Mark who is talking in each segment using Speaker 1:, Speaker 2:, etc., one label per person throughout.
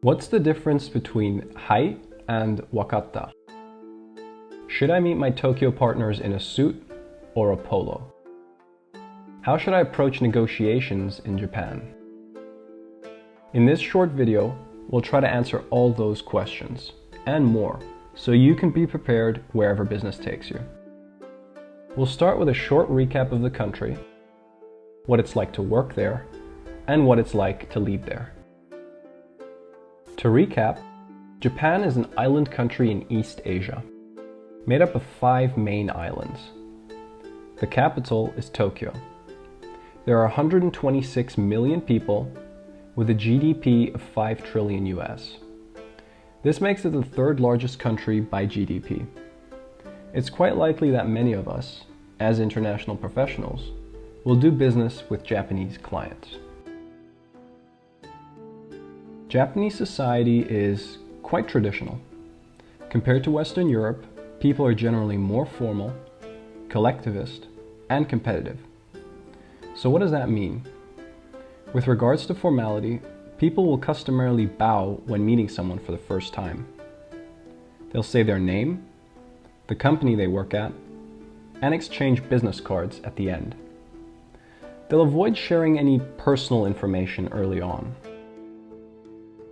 Speaker 1: What's the difference between hai and wakata? Should I meet my Tokyo partners in a suit or a polo? How should I approach negotiations in Japan? In this short video, we'll try to answer all those questions and more so you can be prepared wherever business takes you. We'll start with a short recap of the country, what it's like to work there, and what it's like to lead there. To recap, Japan is an island country in East Asia, made up of 5 main islands. The capital is Tokyo. There are 126 million people with a GDP of 5 trillion US. This makes it the 3rd largest country by GDP. It's quite likely that many of us, as international professionals, will do business with Japanese clients. Japanese society is quite traditional. Compared to Western Europe, people are generally more formal, collectivist, and competitive. So what does that mean? With regards to formality, people will customarily bow when meeting someone for the first time. They'll say their name, the company they work at, and exchange business cards at the end. They'll avoid sharing any personal information early on.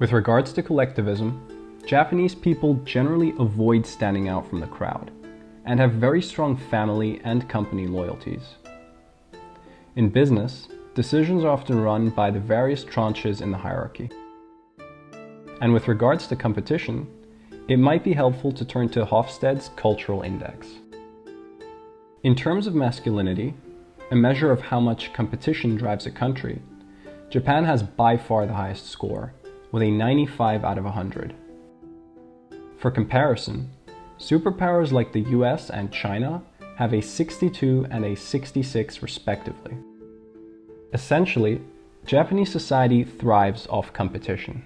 Speaker 1: With regards to collectivism, Japanese people generally avoid standing out from the crowd and have very strong family and company loyalties. In business, decisions are often run by the various tranches in the hierarchy. And with regards to competition, it might be helpful to turn to Hofstede's Cultural Index. In terms of masculinity, a measure of how much competition drives a country, Japan has by far the highest score, with a 95 out of 100. For comparison, superpowers like the US and China have a 62 and a 66 respectively. Essentially, Japanese society thrives off competition.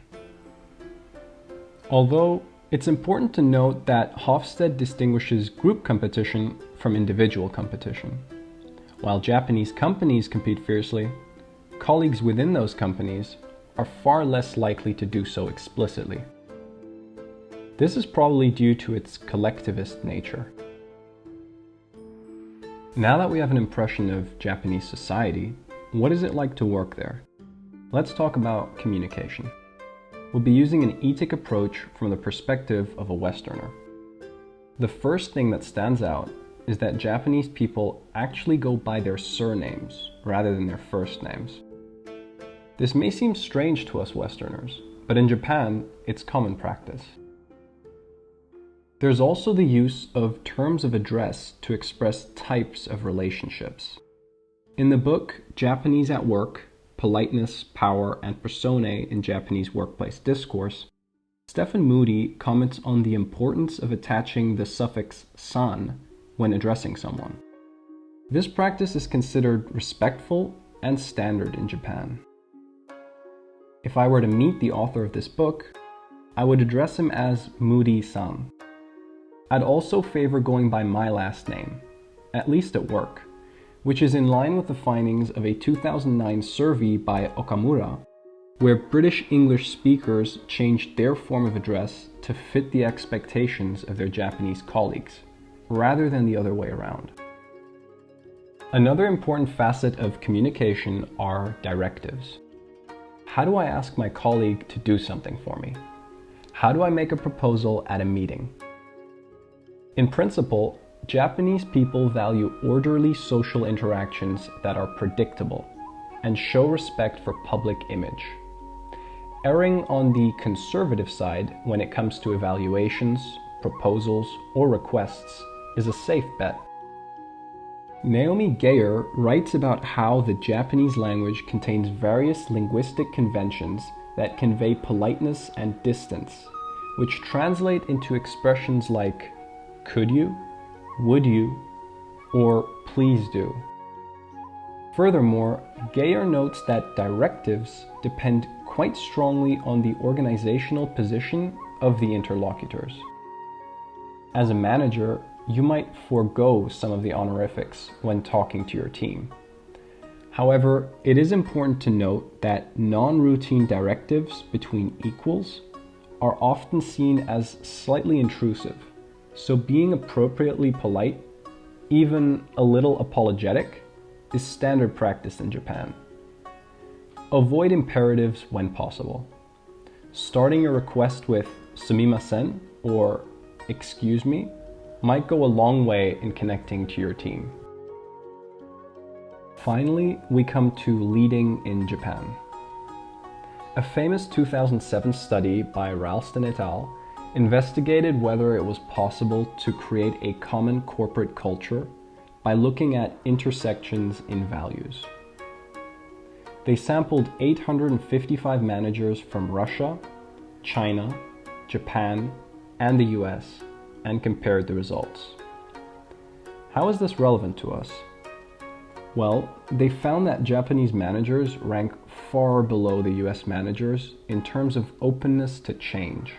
Speaker 1: Although, it's important to note that Hofstede distinguishes group competition from individual competition. While Japanese companies compete fiercely, colleagues within those companies are far less likely to do so explicitly. This is probably due to its collectivist nature. Now that we have an impression of Japanese society, what is it like to work there? Let's talk about communication. We'll be using an etic approach from the perspective of a Westerner. The first thing that stands out is that Japanese people actually go by their surnames rather than their first names. This may seem strange to us Westerners, but in Japan, it's common practice. There's also the use of terms of address to express types of relationships. In the book Japanese at Work, Politeness, Power, and Personae in Japanese Workplace Discourse, Stephen Moody comments on the importance of attaching the suffix san when addressing someone. This practice is considered respectful and standard in Japan. If I were to meet the author of this book, I would address him as Moody-san. I'd also favor going by my last name, at least at work, which is in line with the findings of a 2009 survey by Okamura, where British English speakers changed their form of address to fit the expectations of their Japanese colleagues, rather than the other way around. Another important facet of communication are directives. How do I ask my colleague to do something for me? How do I make a proposal at a meeting? In principle, Japanese people value orderly social interactions that are predictable and show respect for public image. Erring on the conservative side when it comes to evaluations, proposals, or requests is a safe bet. Naomi Geyer writes about how the Japanese language contains various linguistic conventions that convey politeness and distance, which translate into expressions like could you, would you, or please do. Furthermore, Geyer notes that directives depend quite strongly on the organizational position of the interlocutors. As a manager, you might forego some of the honorifics when talking to your team. However, it is important to note that non-routine directives between equals are often seen as slightly intrusive, so being appropriately polite, even a little apologetic, is standard practice in Japan. Avoid imperatives when possible. Starting a request with "sumimasen" or "excuse me" might go a long way in connecting to your team. Finally, we come to leading in Japan. A famous 2007 study by Ralston et al. Investigated whether it was possible to create a common corporate culture by looking at intersections in values. They sampled 855 managers from Russia, China, Japan, and the US and compared the results. How is this relevant to us? Well, they found that Japanese managers rank far below the US managers in terms of openness to change.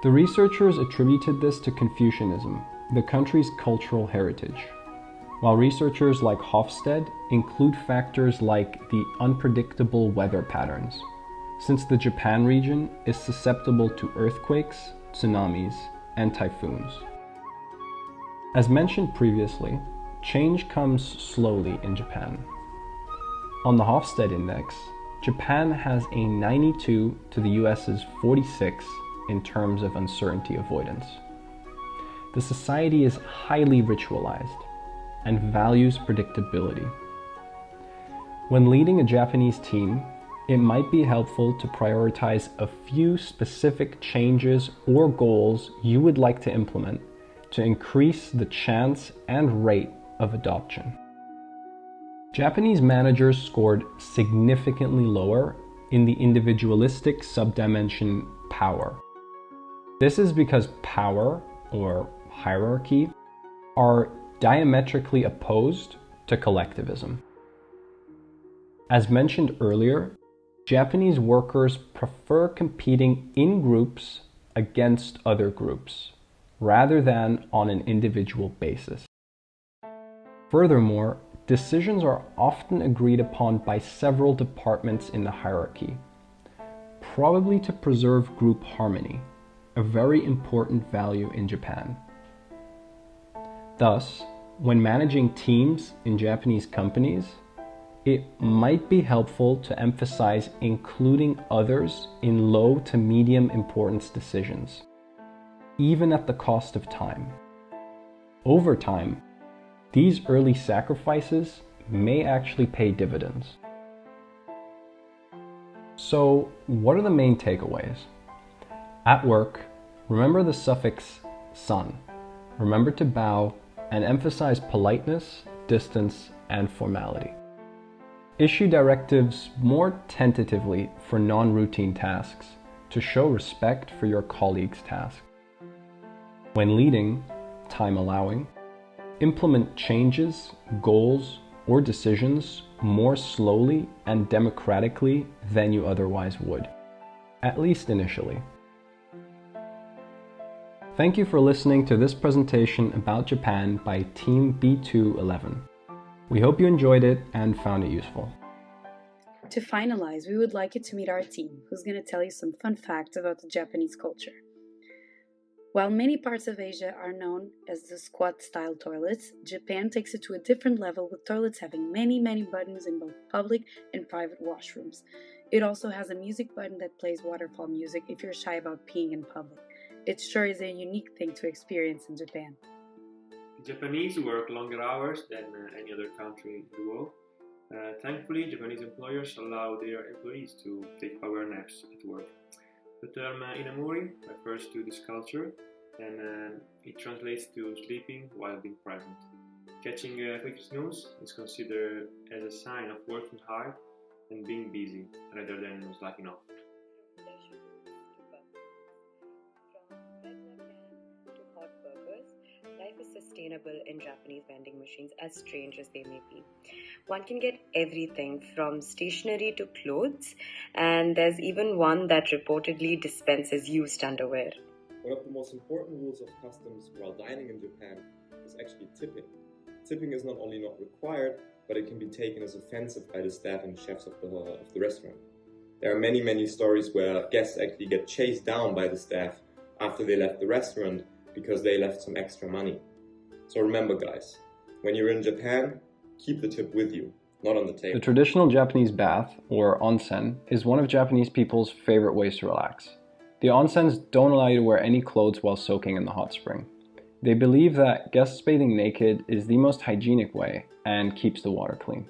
Speaker 1: The researchers attributed this to Confucianism, the country's cultural heritage, while researchers like Hofstede include factors like the unpredictable weather patterns, since the Japan region is susceptible to earthquakes, tsunamis, and typhoons. As mentioned previously, change comes slowly in Japan. On the Hofstede Index, Japan has a 92 to the US's 46 in terms of uncertainty avoidance. The society is highly ritualized and values predictability. When leading a Japanese team, it might be helpful to prioritize a few specific changes or goals you would like to implement to increase the chance and rate of adoption. Japanese managers scored significantly lower in the individualistic subdimension power. This is because power, or hierarchy, are diametrically opposed to collectivism. As mentioned earlier, Japanese workers prefer competing in groups against other groups, rather than on an individual basis. Furthermore, decisions are often agreed upon by several departments in the hierarchy, probably to preserve group harmony, a very important value in Japan. Thus, when managing teams in Japanese companies, it might be helpful to emphasize including others in low to medium importance decisions, even at the cost of time. Over time, these early sacrifices may actually pay dividends. So, what are the main takeaways? At work, remember the suffix "san." Remember to bow and emphasize politeness, distance, and formality. Issue directives more tentatively for non-routine tasks to show respect for your colleagues' task. When leading, time allowing, implement changes, goals, or decisions more slowly and democratically than you otherwise would, at least initially. Thank you for listening to this presentation about Japan by Team B211. We hope you enjoyed it and found it useful.
Speaker 2: To finalize, we would like you to meet our team, who's going to tell you some fun facts about the Japanese culture. While many parts of Asia are known as the squat-style toilets, Japan takes it to a different level, with toilets having many buttons in both public and private washrooms. It also has a music button that plays waterfall music if you're shy about peeing in public. It sure is a unique thing to experience in Japan.
Speaker 3: The Japanese work longer hours than any other country in the world. Thankfully, Japanese employers allow their employees to take power naps at work. The term inamori refers to this culture, and it translates to sleeping while being present. Catching a quick snooze is considered as a sign of working hard and being busy, rather than slacking off.
Speaker 4: Life is sustainable in Japanese vending machines, as strange as they may be. One can get everything from stationery to clothes, and there's even one that reportedly dispenses used underwear.
Speaker 5: One of the most important rules of customs while dining in Japan is actually tipping. Tipping is not only not required, but it can be taken as offensive by the staff and chefs of the restaurant. There are many stories where guests actually get chased down by the staff after they left the restaurant because they left some extra money. So remember guys, when you're in Japan, keep the tip with you, not on the table.
Speaker 1: The traditional Japanese bath, or onsen, is one of Japanese people's favorite ways to relax. The onsens don't allow you to wear any clothes while soaking in the hot spring. They believe that guests bathing naked is the most hygienic way and keeps the water clean.